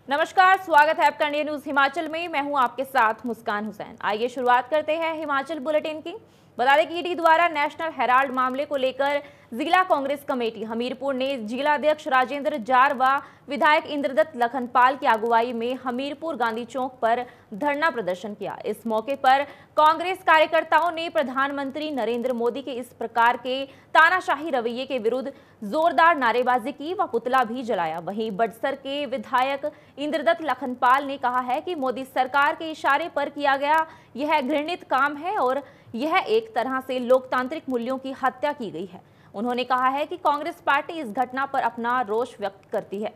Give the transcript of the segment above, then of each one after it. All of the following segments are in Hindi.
नमस्कार, स्वागत है आपका इंडिया न्यूज हिमाचल में। मैं हूं आपके साथ मुस्कान हुसैन। आइए शुरुआत करते हैं हिमाचल बुलेटिन की। बता दें कि ईडी द्वारा नेशनल हेराल्ड मामले को लेकर जिला कांग्रेस कमेटी हमीरपुर ने जिलाध्यक्ष राजेंद्र जार व विधायक इंद्रदत्त लखनपाल की अगुवाई में हमीरपुर गांधी चौक पर धरना प्रदर्शन किया। इस मौके पर कांग्रेस कार्यकर्ताओं ने प्रधानमंत्री नरेंद्र मोदी के इस प्रकार के तानाशाही रवैये के विरुद्ध जोरदार नारेबाजी की व पुतला भी जलाया। वहीं बड़सर के विधायक इंद्रदत्त लखनपाल ने कहा है कि मोदी सरकार के इशारे पर किया गया यह घृणित काम है और यह एक तरह से लोकतांत्रिक मूल्यों की हत्या की गई है। उन्होंने कहा है कि कांग्रेस पार्टी इस घटना पर अपना रोष व्यक्त करती है।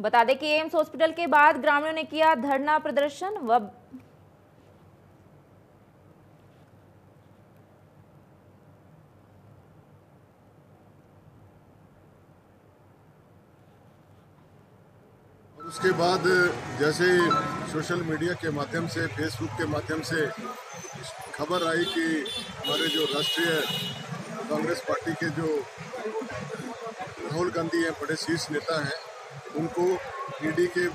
बता दें कि एम्स हॉस्पिटल के बाद ग्रामीणों ने किया धरना प्रदर्शन व उसके बाद जैसे सोशल मीडिया के माध्यम से, फेसबुक के माध्यम से खबर आई कि हमारे जो राष्ट्रीय कांग्रेस पार्टी के जो राहुल गांधी हैं, बड़े शीर्ष नेता हैं, उनको ईडी के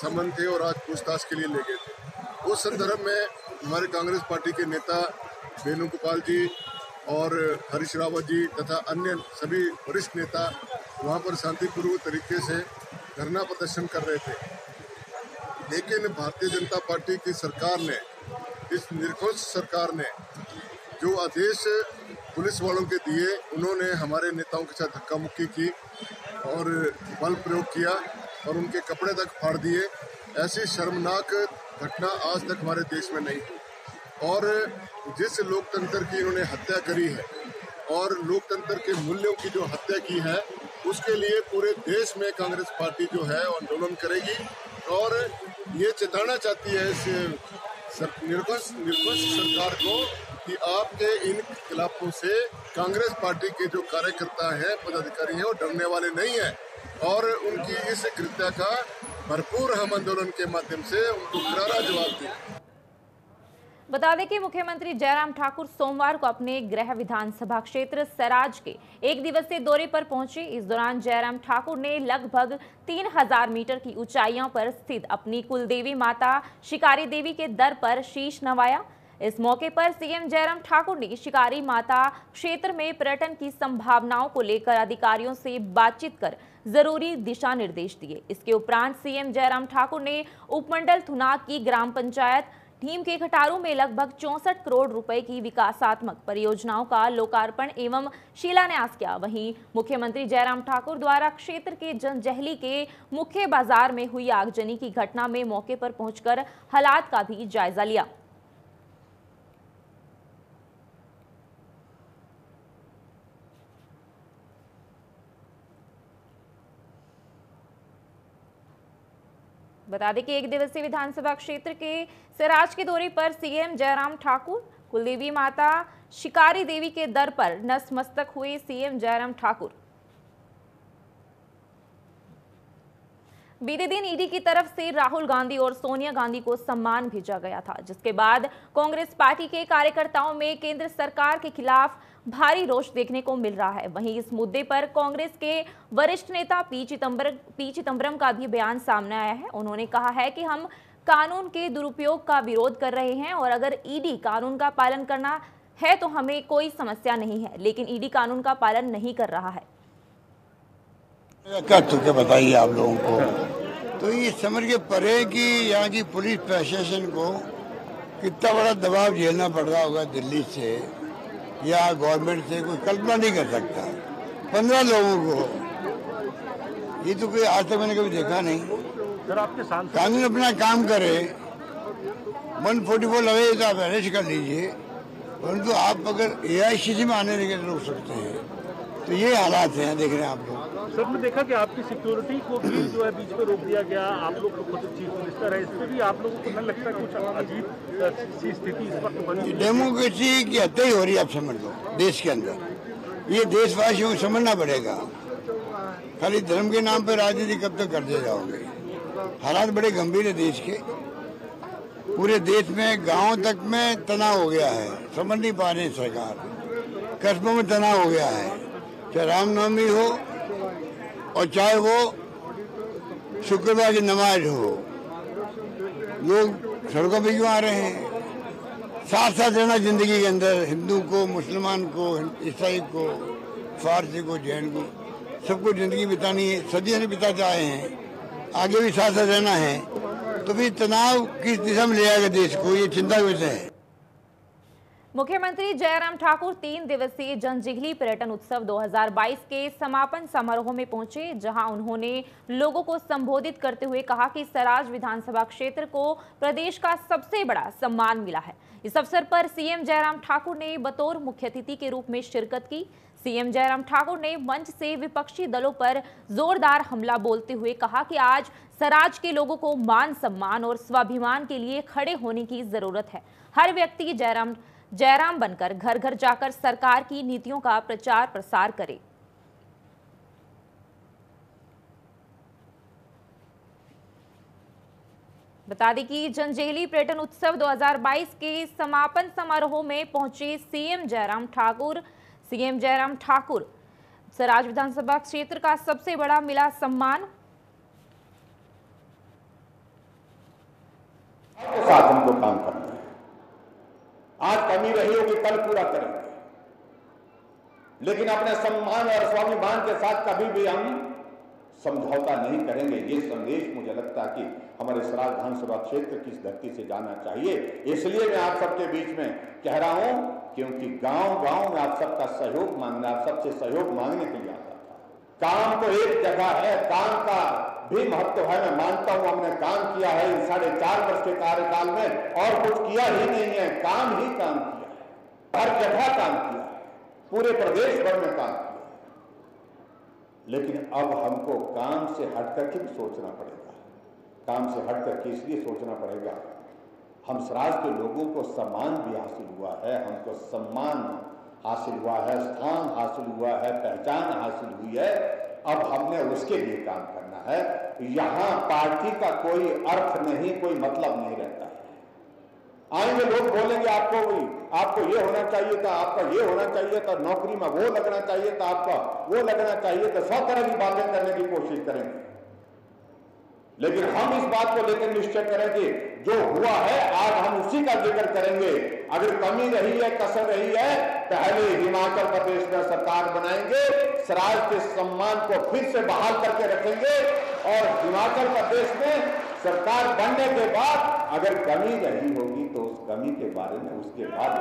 समन थे और आज पूछताछ के लिए ले गए थे। उस संदर्भ में हमारे कांग्रेस पार्टी के नेता वेणुगोपाल जी और हरीश रावत जी तथा अन्य सभी वरिष्ठ नेता वहां पर शांतिपूर्वक तरीके से धरना प्रदर्शन कर रहे थे। लेकिन भारतीय जनता पार्टी की सरकार ने, इस निरंकुश सरकार ने जो आदेश पुलिस वालों के दिए, उन्होंने हमारे नेताओं के साथ धक्का मुक्की की और बल प्रयोग किया और उनके कपड़े तक फाड़ दिए। ऐसी शर्मनाक घटना आज तक हमारे देश में नहीं हुई। और जिस लोकतंत्र की इन्होंने हत्या करी है और लोकतंत्र के मूल्यों की जो हत्या की है, उसके लिए पूरे देश में कांग्रेस पार्टी जो है आंदोलन करेगी और ये चेताना चाहती है इस निरंकुश सरकार को कि आपके इन खिलाफों से कांग्रेस पार्टी के जो कार्यकर्ता हैं, पदाधिकारी हैं, वो डरने वाले नहीं हैं और उनकी इस कृत्य का भरपूर हम आंदोलन के माध्यम से उनको करारा जवाब दें। बता दें कि मुख्यमंत्री जयराम ठाकुर सोमवार को अपने गृह विधानसभा क्षेत्र सराज के एक दिवसीय दौरे पर पहुंचे। इस दौरान जयराम ठाकुर ने लगभग 3000 मीटर की ऊंचाइयों पर स्थित अपनी कुलदेवी माता शिकारी देवी के दर पर शीश नवाया। इस मौके पर सीएम जयराम ठाकुर ने शिकारी माता क्षेत्र में पर्यटन की संभावनाओं को लेकर अधिकारियों से बातचीत कर जरूरी दिशा निर्देश दिए। इसके उपरांत सीएम जयराम ठाकुर ने उपमंडल थुनाग की ग्राम पंचायत टीम के खटारू में लगभग 64 करोड़ रुपए की विकासात्मक परियोजनाओं का लोकार्पण एवं शिलान्यास किया। वहीं मुख्यमंत्री जयराम ठाकुर द्वारा क्षेत्र के जनजहली के मुख्य बाजार में हुई आगजनी की घटना में मौके पर पहुंचकर हालात का भी जायजा लिया। बता दें कि एक दिवसीय विधानसभा क्षेत्र के सराज के दौरे पर सीएम जयराम ठाकुर कुलदेवी माता शिकारी देवी के दर पर नतमस्तक हुए। सीएम जयराम ठाकुर बीते दिन ईडी की तरफ से राहुल गांधी और सोनिया गांधी को सम्मान भेजा गया था, जिसके बाद कांग्रेस पार्टी के कार्यकर्ताओं में केंद्र सरकार के खिलाफ भारी रोष देखने को मिल रहा है। वहीं इस मुद्दे पर कांग्रेस के वरिष्ठ नेता पी चिदंबरम का भी बयान सामने आया है। उन्होंने कहा है कि हम कानून के दुरुपयोग का विरोध कर रहे हैं और अगर ईडी कानून का पालन करना है तो हमें कोई समस्या नहीं है, लेकिन ईडी कानून का पालन नहीं कर रहा है। क्या तुझे बताइए आप लोगों को, तो ये समझ के परे कि यहाँ की पुलिस प्रशासन को कितना बड़ा दबाव झेलना पड़ रहा होगा दिल्ली से या गवर्नमेंट से, कोई कल्पना नहीं कर सकता। 15 लोगों को, ये तो कोई आज तक मैंने कभी देखा नहीं। सर, आपके कानून अपना काम करे, 144 लगे तो आप अरेस्ट कर लीजिए, परंतु आप अगर एआईसीसी में आने लगे तो रोक सकते हैं। तो ये हालात हैं, देख रहे हैं आप लोग। सर, ने देखा कि आपकी सिक्योरिटी को भी जो है बीच में रोक दिया गया, आप लोग को खुद चीफ मिनिस्टर है, इसमें भी आप लोगों को नहीं लगता कुछ अजीब सी स्थिति इस वक्त बनी? डेमोक्रेसी की हत्या ही हो रही है, आप समझ लो देश के अंदर। ये देशवासियों को समझना पड़ेगा। खाली धर्म के नाम पर राजनीति कब तक करते जाओगे? हालात बड़े गंभीर है देश के। पूरे देश में गांव तक में तनाव हो गया है, समझ नहीं पा रही सरकार। कस्बों में तनाव हो गया है, चाहे रामनवमी हो और चाहे वो शुक्रवार की नमाज हो। लोग सड़कों पे क्यों आ रहे हैं? साथ साथ रहना जिंदगी के अंदर, हिंदू को, मुसलमान को, ईसाई को, फारसी को, जैन को, सबको जिंदगी बितानी है, सदियों से बिताते आए हैं, आगे भी साथ साथ रहना है। तो फिर तनाव किस दिशा में ले आएगा देश को, ये चिंता का विषय है। मुख्यमंत्री जयराम ठाकुर 3 दिवसीय जंजीगली पर्यटन उत्सव 2022 के समापन समारोह में पहुंचे, जहां उन्होंने लोगों को संबोधित करते हुए कहा कि सराज विधानसभा क्षेत्र को प्रदेश का सबसे बड़ा सम्मान मिला है। इस अवसर पर सीएम जयराम ठाकुर ने बतौर मुख्य अतिथि के रूप में शिरकत की। सीएम जयराम ठाकुर ने मंच से विपक्षी दलों पर जोरदार हमला बोलते हुए कहा कि आज सराज के लोगों को मान सम्मान और स्वाभिमान के लिए खड़े होने की जरूरत है। हर व्यक्ति जयराम बनकर घर घर जाकर सरकार की नीतियों का प्रचार प्रसार करे। बता दें कि जंजीगली पर्यटन उत्सव 2022 के समापन समारोह में पहुंचे सीएम जयराम ठाकुर सराज विधानसभा क्षेत्र का सबसे बड़ा मिला सम्मान। के साथ हमको काम करना है। आज कमी रही होगी, कल पूरा करेंगे, लेकिन अपने सम्मान और स्वाभिमान के साथ कभी भी हम समझौता नहीं करेंगे। ये संदेश मुझे लगता है कि हमारे सराज विधानसभा क्षेत्र की इस धरती से जाना चाहिए। इसलिए मैं आप सबके बीच में कह रहा हूं, क्योंकि गांव-गांव में आप सबका सहयोग मांगना, आप सबसे सहयोग मांगने के लिए आता था। काम तो एक जगह है, काम का भी महत्व है। मैं मानता हूं हमने काम किया है इन 4.5 वर्ष के कार्यकाल में, और कुछ किया ही नहीं है, काम ही काम किया है, हर जगह काम किया है, पूरे प्रदेश भर में काम किया है। लेकिन अब हमको काम से हट करके भी सोचना पड़ेगा। काम से हट करके इसलिए सोचना पड़ेगा, हम सराज के लोगों को सम्मान भी हासिल हुआ है, हमको सम्मान हासिल हुआ है, स्थान हासिल हुआ है, पहचान हासिल हुई है। अब हमने उसके लिए काम करना है। यहां पार्टी का कोई अर्थ नहीं, कोई मतलब नहीं रहता है। आएंगे लोग बोलेंगे आपको ये होना चाहिए था, आपका ये होना चाहिए था, नौकरी में वो लगना चाहिए था, आपका वो लगना चाहिए था, 100 तरह की बातें करने की कोशिश करेंगे। लेकिन हम इस बात को लेकर निश्चय करें कि जो हुआ है आज हम उसी का जिक्र करेंगे। अगर कमी रही है, कसर रही है, पहले हिमाचल प्रदेश में सरकार बनाएंगे, सराज के सम्मान को फिर से बहाल करके रखेंगे, और हिमाचल प्रदेश में सरकार बनने के बाद अगर कमी रही होगी तो उस कमी के बारे में उसके बाद।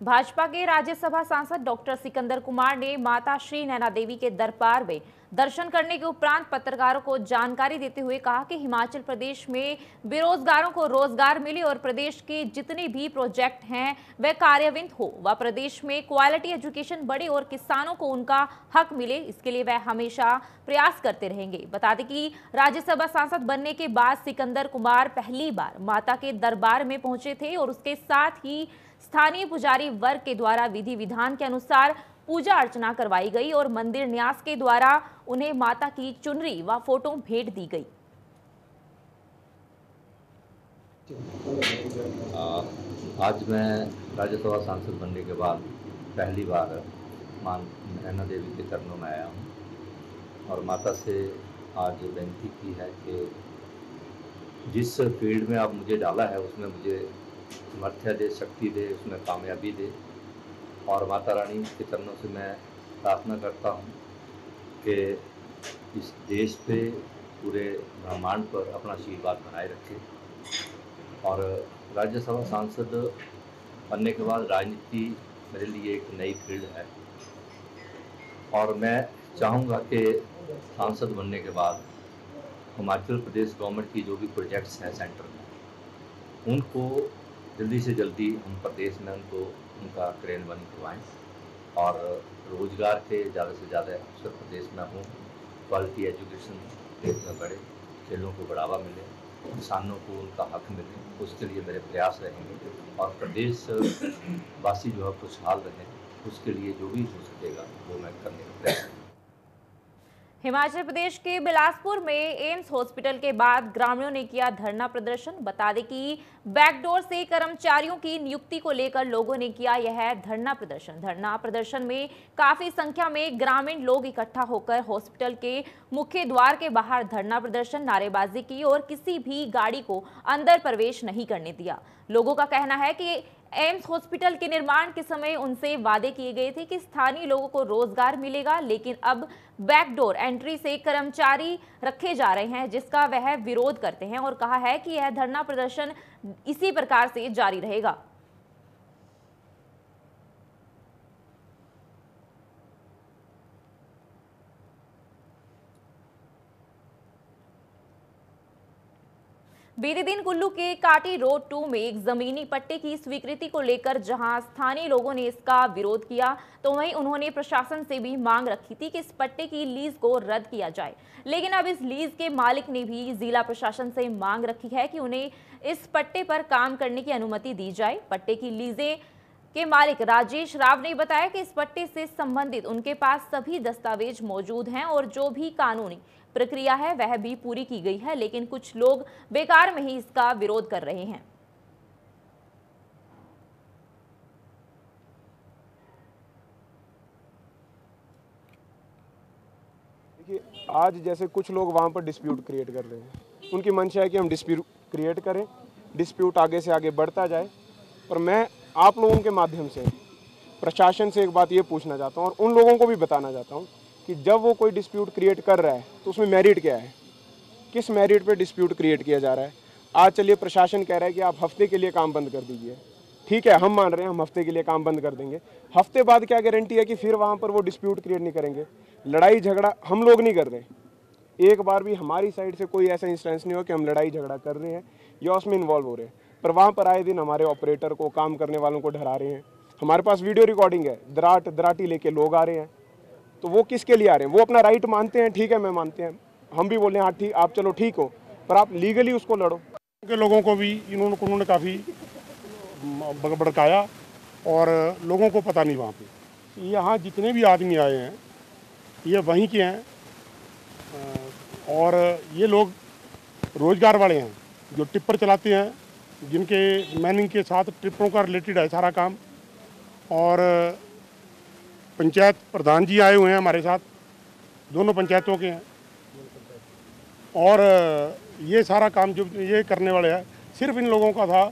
भाजपा के राज्यसभा सांसद डॉक्टर सिकंदर कुमार ने माता श्री नैना देवी के दरबार में दर्शन करने के उपरांत पत्रकारों को जानकारी देते हुए कहा कि हिमाचल प्रदेश में बेरोजगारों को रोजगार मिले और प्रदेश के जितने भी प्रोजेक्ट हैं वे कार्यान्वित हो, व प्रदेश में क्वालिटी एजुकेशन बढ़े और किसानों को उनका हक मिले। इसके लिए वह हमेशा प्रयास करते रहेंगे। बता दें कि राज्यसभा सांसद बनने के बाद सिकंदर कुमार पहली बार माता के दरबार में पहुंचे थे और उसके साथ ही स्थानीय पुजारी वर्ग के द्वारा विधि विधान के अनुसार पूजा अर्चना करवाई गई और मंदिर न्यास के द्वारा उन्हें माता की चुनरी व फोटो भेंट दी गई। आज मैं राज्यसभा सांसद बनने के बाद पहली बार मां नैना देवी के चरणों में आया हूँ और माता से आज विनती की है कि जिस फील्ड में आप मुझे डाला है उसमें मुझे सामर्थ्य दे, शक्ति दे, उसमें कामयाबी दे। और माता रानी के चरणों से मैं प्रार्थना करता हूँ कि इस देश पे, पूरे ब्रह्मांड पर अपना आशीर्वाद बनाए रखे। और राज्यसभा सांसद बनने के बाद राजनीति मेरे लिए एक नई फील्ड है और मैं चाहूँगा कि सांसद बनने के बाद हिमाचल प्रदेश गवर्नमेंट की जो भी प्रोजेक्ट्स हैं सेंटर में, उनको जल्दी से जल्दी हम प्रदेश में उनका क्रियान्वयन करवाएँ और रोजगार के ज़्यादा से ज़्यादा अवसर प्रदेश में हों, क्वालिटी एजुकेशन प्रदेश में बढ़े, खेलों को बढ़ावा मिले, किसानों को उनका हक मिले, उसके लिए मेरे प्रयास रहेंगे। और प्रदेश वासी जो है खुशहाल रहे, उसके लिए जो भी हो सकेगा वो मैं करने का प्रयास करूँगा। हिमाचल प्रदेश के बिलासपुर में एम्स हॉस्पिटल के बाद ग्रामीणों ने किया धरना प्रदर्शन। बता दें कि बैकडोर से कर्मचारियों की नियुक्ति को लेकर लोगों ने किया यह धरना प्रदर्शन में काफी संख्या में ग्रामीण लोग इकट्ठा होकर हॉस्पिटल के मुख्य द्वार के बाहर धरना प्रदर्शन, नारेबाजी की और किसी भी गाड़ी को अंदर प्रवेश नहीं करने दिया। लोगों का कहना है कि एम्स हॉस्पिटल के निर्माण के समय उनसे वादे किए गए थे कि स्थानीय लोगों को रोजगार मिलेगा, लेकिन अब बैकडोर एंट्री से कर्मचारी रखे जा रहे हैं, जिसका वह विरोध करते हैं और कहा है कि यह धरना प्रदर्शन इसी प्रकार से जारी रहेगा। बीते दिन कुल्लू के काटी रोड 2 में एक जमीनी पट्टे की स्वीकृति को लेकर जहां स्थानीय लोगों ने इसका विरोध किया, तो वहीं उन्होंने प्रशासन से भी मांग रखी थी कि इस पट्टे की लीज को रद्द किया जाए। लेकिन अब इस लीज के मालिक ने भी जिला प्रशासन से मांग रखी है कि उन्हें इस पट्टे पर काम करने की अनुमति दी जाए। पट्टे की लीजें के मालिक राजेश राव ने बताया कि इस पट्टे से संबंधित उनके पास सभी दस्तावेज मौजूद हैं और जो भी कानूनी प्रक्रिया है वह भी पूरी की गई है, लेकिन कुछ लोग बेकार में ही इसका विरोध कर रहे हैं। देखिए, आज जैसे कुछ लोग वहाँ पर डिस्प्यूट क्रिएट कर रहे हैं, उनकी मंशा है कि हम डिस्प्यूट क्रिएट करें, डिस्प्यूट आगे से आगे बढ़ता जाए। और मैं आप लोगों के माध्यम से प्रशासन से एक बात ये पूछना चाहता हूँ और उन लोगों को भी बताना चाहता हूँ कि जब वो कोई डिस्प्यूट क्रिएट कर रहा है तो उसमें मेरिट क्या है, किस मेरिट पे डिस्प्यूट क्रिएट किया जा रहा है। आज चलिए प्रशासन कह रहा है कि आप हफ्ते के लिए काम बंद कर दीजिए, ठीक है, हम मान रहे हैं हम हफ्ते के लिए काम बंद कर देंगे। हफ्ते बाद क्या गारंटी है कि फिर वहाँ पर वो डिस्प्यूट क्रिएट नहीं करेंगे। लड़ाई झगड़ा हम लोग नहीं कर रहे, एक बार भी हमारी साइड से कोई ऐसा इंस्टेंस नहीं हो कि हम लड़ाई झगड़ा कर रहे हैं या उसमें इन्वॉल्व हो रहे हैं, पर वहाँ पर आए दिन हमारे ऑपरेटर को, काम करने वालों को डरा रहे हैं। हमारे पास वीडियो रिकॉर्डिंग है, दराटी लेके लोग आ रहे हैं, तो वो किसके लिए आ रहे हैं? वो अपना राइट मानते हैं, ठीक है, मैं मानते हैं, हम भी बोले हाँ ठीक, आप चलो ठीक हो, पर आप लीगली उसको लड़ो। के लोगों को भी इन्होंने काफ़ी भड़काया और लोगों को पता नहीं वहाँ पे। यहाँ जितने भी आदमी आए हैं ये वहीं के हैं और ये लोग रोजगार वाले हैं जो टिप्पर चलाते हैं, जिनके मैनिंग के साथ टिप्परों का रिलेटेड है सारा काम। और पंचायत प्रधान जी आए हुए हैं हमारे साथ, दोनों पंचायतों के हैं, और ये सारा काम जो ये करने वाले हैं सिर्फ इन लोगों का था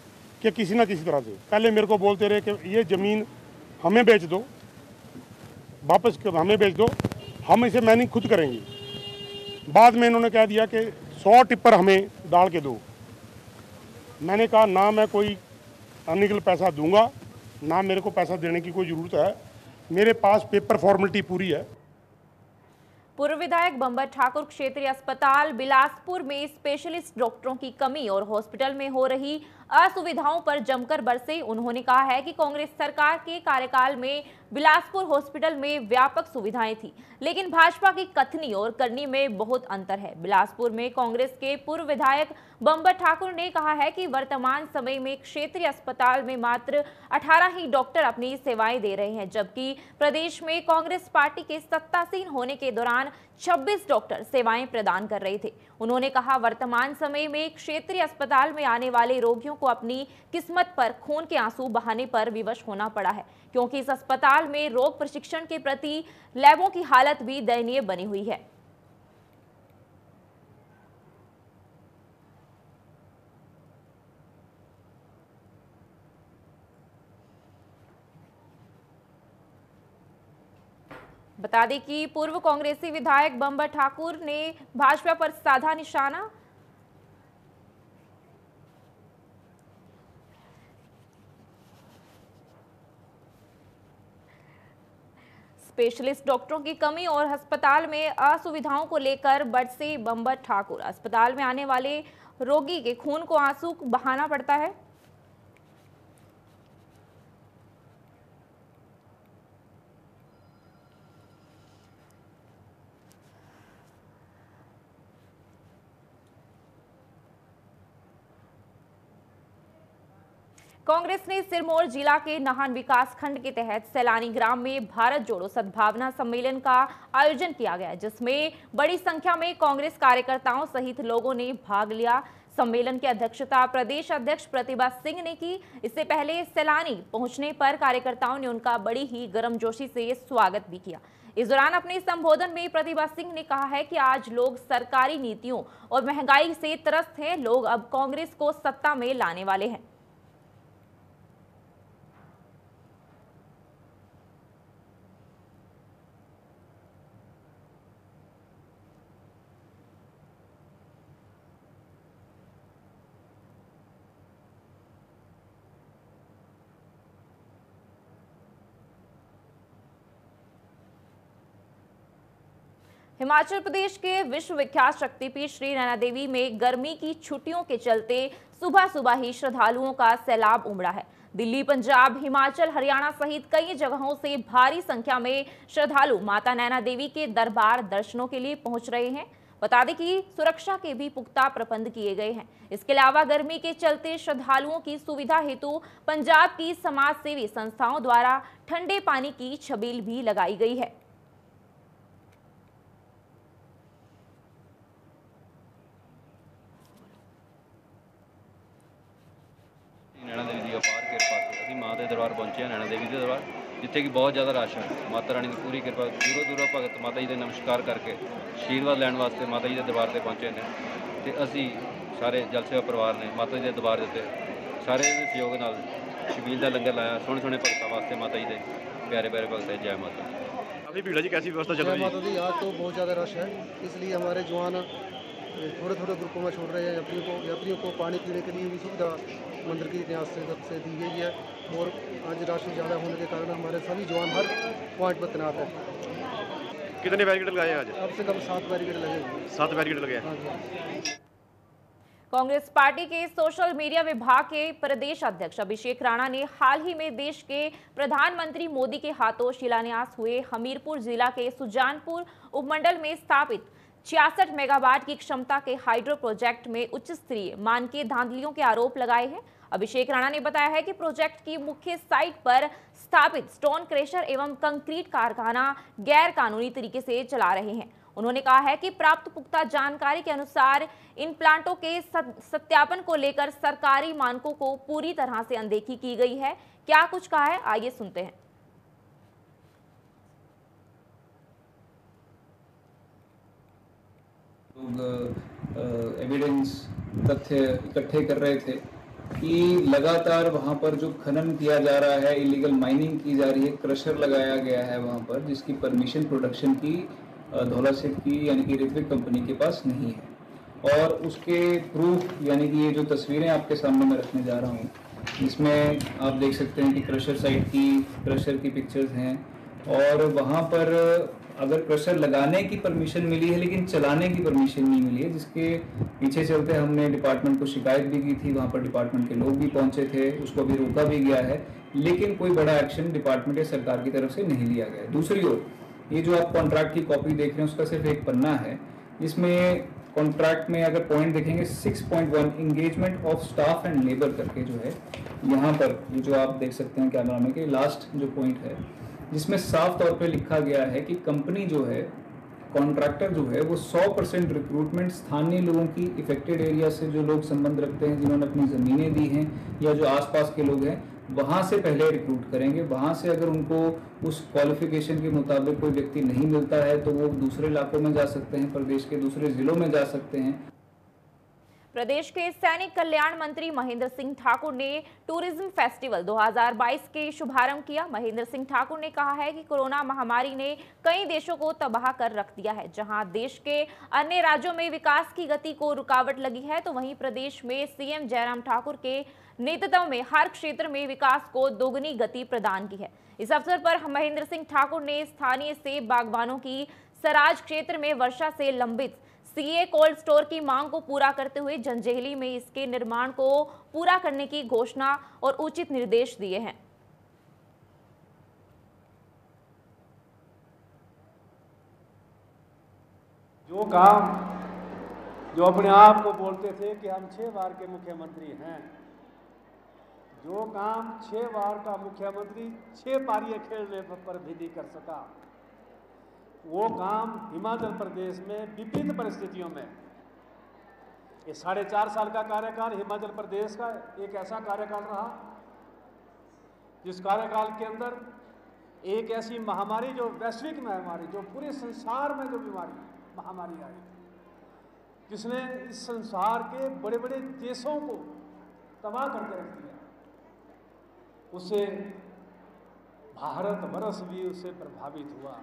कि किसी ना किसी तरह से पहले मेरे को बोलते रहे कि ये ज़मीन हमें बेच दो, वापस हमें बेच दो, हम इसे मैनिंग खुद करेंगे। बाद में इन्होंने कह दिया कि 100 टिप्पर हमें डाल के दो। मैंने कहा ना मैं कोई अनलीगल पैसा दूंगा, ना मेरे को पैसा देने की कोई ज़रूरत है, मेरे पास पेपर फॉर्मेलिटी पूरी है। पूर्व विधायक बंबर ठाकुर क्षेत्रीय अस्पताल बिलासपुर में स्पेशलिस्ट डॉक्टरों की कमी और हॉस्पिटल में हो रही असुविधाओं पर जमकर बरसे। उन्होंने कहा है कि कांग्रेस सरकार के कार्यकाल में बिलासपुर हॉस्पिटल में व्यापक सुविधाएं थी, लेकिन भाजपा की कथनी और करनी में बहुत अंतर है। बिलासपुर में कांग्रेस के पूर्व विधायक बंबर ठाकुर ने कहा है कि वर्तमान समय में क्षेत्रीय अस्पताल में मात्र 18 ही डॉक्टर अपनी सेवाएं दे रहे हैं, जबकि प्रदेश में कांग्रेस पार्टी के सत्तासीन होने के दौरान 26 डॉक्टर सेवाएं प्रदान कर रहे थे। उन्होंने कहा वर्तमान समय में क्षेत्रीय अस्पताल में आने वाले रोगियों को अपनी किस्मत पर खून के आंसू बहाने पर विवश होना पड़ा है, क्योंकि इस अस्पताल में रोग प्रशिक्षण के प्रति लैबों की हालत भी दयनीय बनी हुई है। बता दें कि पूर्व कांग्रेसी विधायक बंबर ठाकुर ने भाजपा पर साधा निशाना। स्पेशलिस्ट डॉक्टरों की कमी और अस्पताल में असुविधाओं को लेकर बरसे बंबर ठाकुर। अस्पताल में आने वाले रोगी के खून को आंसू बहाना पड़ता है। कांग्रेस ने सिरमौर जिला के नाहन विकास खंड के तहत सैलानी ग्राम में भारत जोड़ो सद्भावना सम्मेलन का आयोजन किया गया, जिसमें बड़ी संख्या में कांग्रेस कार्यकर्ताओं सहित लोगों ने भाग लिया। सम्मेलन की अध्यक्षता प्रदेश अध्यक्ष प्रतिभा सिंह ने की। इससे पहले सैलानी पहुंचने पर कार्यकर्ताओं ने उनका बड़ी ही गर्मजोशी से स्वागत भी किया। इस दौरान अपने संबोधन में प्रतिभा सिंह ने कहा है कि आज लोग सरकारी नीतियों और महंगाई से त्रस्त हैं। लोग अब कांग्रेस को सत्ता में लाने वाले हैं। हिमाचल प्रदेश के विश्वविख्यात शक्तिपीठ श्री नैना देवी में गर्मी की छुट्टियों के चलते सुबह सुबह ही श्रद्धालुओं का सैलाब उमड़ा है। दिल्ली, पंजाब, हिमाचल, हरियाणा सहित कई जगहों से भारी संख्या में श्रद्धालु माता नैना देवी के दरबार दर्शनों के लिए पहुंच रहे हैं। बता दें कि सुरक्षा के भी पुख्ता प्रबंध किए गए हैं। इसके अलावा गर्मी के चलते श्रद्धालुओं की सुविधा हेतु पंजाब की समाज सेवी संस्थाओं द्वारा ठंडे पानी की छबील भी लगाई गई है। नैना देवी की अपार कृपा से अभी माँ के दरबार पहुंचे हैं, नैना देवी के दरबार, जिथे कि बहुत ज़्यादा रश है। माता रानी की पूरी कृपा, दूरों दूरों भगत माता जी के नमस्कार करके आशीर्वाद लैन वास्ते माता जी के दरबार से पहुंचे हैं। तो असी सारे जल सेवा परिवार ने माता जी के दरबार देते सारे सहयोग नाल छबील का लंगर लाया। सोहने सोहने भगतों वास्ते माता जी के प्यारे प्यारे भगत है। जय माता। अभी भीड़ जी कैसी व्यवस्था चल रही है? माता दी आज तो बहुत ज़्यादा रश है, इसलिए हमारे जवान थोड़े थोड़े ग्रुपों में छोड़ रहे हैं। यात्रियों को पानी पीने के लिए भी सुविधा मंदिर की न्यास से दी गई है। और आज राशि ज़्यादा होने के कारण हमारे सभी जवान हर पॉइंट पर तैनात है। कितने बैरिकेड लगाए आज? कम से कम 7 बैरिकेड लगे हुए। 7 बैरिकेड लगे हैं। हाँ। कांग्रेस पार्टी के सोशल मीडिया विभाग के प्रदेश अध्यक्ष अभिषेक राणा ने हाल ही में देश के प्रधानमंत्री मोदी के हाथों शिलान्यास हुए हमीरपुर जिला के सुजानपुर उपमंडल में स्थापित 66 मेगावाट की क्षमता के हाइड्रो प्रोजेक्ट में उच्च स्तरीय मानकीय धांधलियों के आरोप लगाए हैं। अभिषेक राणा ने बताया है कि प्रोजेक्ट की मुख्य साइट पर स्थापित स्टोन क्रशर एवं कंक्रीट कारखाना गैर कानूनी तरीके से चला रहे हैं। उन्होंने कहा है कि प्राप्त पुख्ता जानकारी के अनुसार इन प्लांटों के सत्यापन को लेकर सरकारी मानकों को पूरी तरह से अनदेखी की गई है। क्या कुछ कहा है, आइए सुनते हैं। लोग एविडेंस तथ्य इकट्ठे कर रहे थे कि लगातार वहाँ पर जो खनन किया जा रहा है, इलीगल माइनिंग की जा रही है, क्रशर लगाया गया है वहाँ पर, जिसकी परमिशन प्रोडक्शन की धौला सेठ की यानी कि ऋत्विक कंपनी के पास नहीं है। और उसके प्रूफ यानी कि ये जो तस्वीरें आपके सामने मैं रखने जा रहा हूँ, इसमें आप देख सकते हैं कि क्रशर साइट की, क्रशर की पिक्चर्स हैं। और वहाँ पर अगर क्रशर लगाने की परमिशन मिली है लेकिन चलाने की परमिशन नहीं मिली है, जिसके पीछे चलते हमने डिपार्टमेंट को शिकायत भी की थी। वहाँ पर डिपार्टमेंट के लोग भी पहुँचे थे, उसको भी रोका भी गया है, लेकिन कोई बड़ा एक्शन डिपार्टमेंट या सरकार की तरफ से नहीं लिया गया। दूसरी ओर ये जो आप कॉन्ट्रैक्ट की कॉपी देख रहे हैं उसका सिर्फ एक पन्ना है। इसमें कॉन्ट्रैक्ट में अगर पॉइंट देखेंगे 6.1 engagement of staff and labour करके जो है यहाँ पर ये जो आप देख सकते हैं कैमरा में कि लास्ट जो पॉइंट है, जिसमें साफ तौर पे लिखा गया है कि कंपनी जो है, कॉन्ट्रैक्टर जो है वो 100% रिक्रूटमेंट स्थानीय लोगों की इफेक्टेड एरिया से जो लोग संबंध रखते हैं, जिन्होंने अपनी ज़मीनें दी हैं या जो आसपास के लोग हैं, वहाँ से पहले रिक्रूट करेंगे। वहाँ से अगर उनको उस क्वालिफिकेशन के मुताबिक कोई व्यक्ति नहीं मिलता है तो वो दूसरे इलाकों में जा सकते हैं, प्रदेश के दूसरे जिलों में जा सकते हैं। प्रदेश के सैनिक कल्याण मंत्री महेंद्र सिंह ठाकुर ने टूरिज्म फेस्टिवल 2022 के शुभारंभ किया। महेंद्र सिंह ठाकुर ने कहा है कि कोरोना महामारी ने कई देशों को तबाह कर रख दिया है। जहां देश के अन्य राज्यों में विकास की गति को रुकावट लगी है, तो वहीं प्रदेश में सीएम जयराम ठाकुर के नेतृत्व में हर क्षेत्र में विकास को दोगुनी गति प्रदान की है। इस अवसर पर महेंद्र सिंह ठाकुर ने स्थानीय सेब बागवानों की सराज क्षेत्र में वर्षा से लंबित सीए कोल्ड स्टोर की मांग को पूरा करते हुए जंजैहली में इसके निर्माण को पूरा करने की घोषणा और उचित निर्देश दिए हैं। जो काम जो अपने आप को बोलते थे कि हम 6 बार के मुख्यमंत्री हैं, जो काम 6 बार का मुख्यमंत्री 6 पारियां खेलने पर भी नहीं कर सका, वो काम हिमाचल प्रदेश में विभिन्न परिस्थितियों में, ये 4.5 साल का कार्यकाल हिमाचल प्रदेश का एक ऐसा कार्यकाल रहा जिस कार्यकाल के अंदर एक ऐसी महामारी, जो वैश्विक महामारी, जो पूरे संसार में जो महामारी आई, जिसने इस संसार के बड़े बड़े देशों को तबाह करके रख दिया, उससे भारत वर्ष भी उससे प्रभावित हुआ,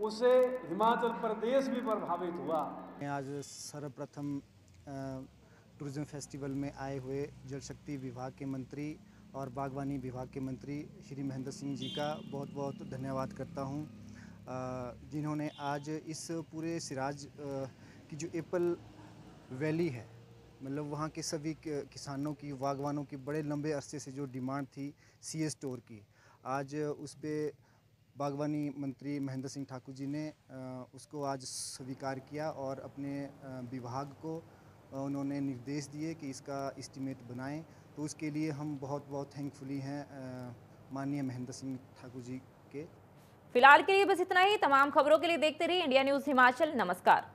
उससे हिमाचल प्रदेश भी प्रभावित हुआ। आज सर्वप्रथम टूरिज्म फेस्टिवल में आए हुए जल शक्ति विभाग के मंत्री और बागवानी विभाग के मंत्री श्री महेंद्र सिंह जी का बहुत बहुत धन्यवाद करता हूं, जिन्होंने आज इस पूरे सिराज की जो एप्पल वैली है, मतलब वहाँ के सभी किसानों की, बागवानों की बड़े लंबे अरसे से जो डिमांड थी सीए स्टोर की, आज उस पर बागवानी मंत्री महेंद्र सिंह ठाकुर जी ने उसको आज स्वीकार किया और अपने विभाग को उन्होंने निर्देश दिए कि इसका एस्टीमेट बनाएं। तो उसके लिए हम बहुत बहुत थैंकफुली हैं माननीय महेंद्र सिंह ठाकुर जी के। फिलहाल के लिए बस इतना ही। तमाम खबरों के लिए देखते रहिए इंडिया न्यूज़ हिमाचल। नमस्कार।